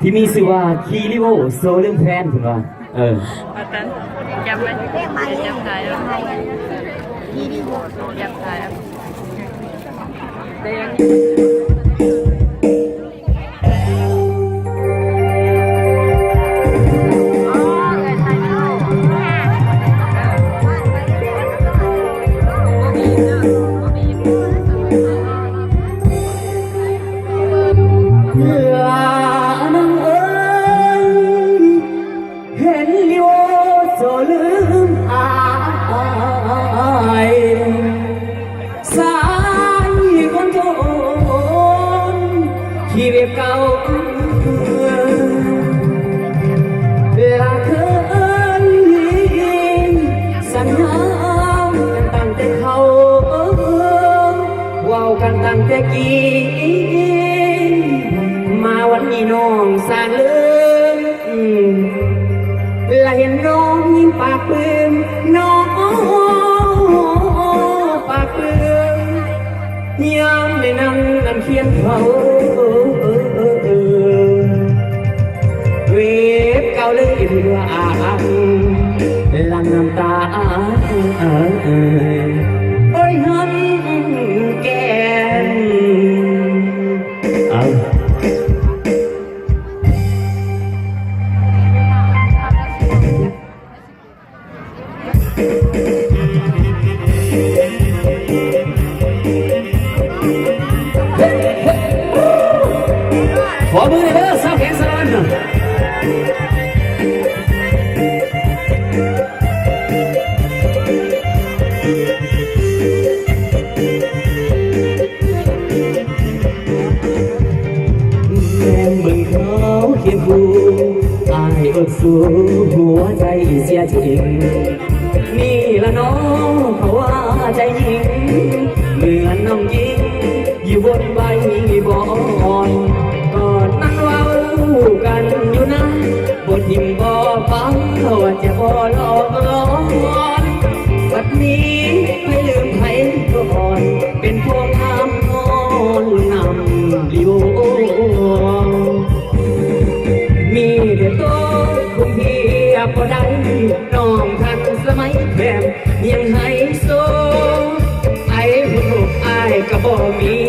ที่มีชื่อว่าคีริโอโซเรื่องแพนถูกป่ะมาตันจำไหมจำได้แล้วยี่ดีโหดจำได้แล้วได้ยังที่เรียบเก่าลาเคินสัญญากันตั้งแต่เขาว้าวกันตั้งแต่กี้มาวันนี้น้องสร้างเรื่องและเห็นน้องยิ้มปากปื้มน้องปากปื้มยามได้นั่งน้ำเคียงเขาเวฟเก่าเลยเรืออาลังน้ำตาโอ้ยหันแก้มขอมือเลยเด้อสาวแขงสารวันแม่มึงเขาเขียนผูอายอดสู้หัวใจเสียจริงนี่ละน้องเขาว่าใจยิงเหมือนน้องยิงอยู่บนใบบอนก่อนนั้นเว้ากันอยู่นะบนหิมบ่อฟังเขาจะบ่หลอกลอนวันนี้ไม่ลืมให้ก่อนเป็นพวงน้ำนอนนำลิโอมีเด็กโตคุณพี่พอได้น้องทันสมัยแบบยังไฮโซไอ้พวกไอ้ก็บ่มี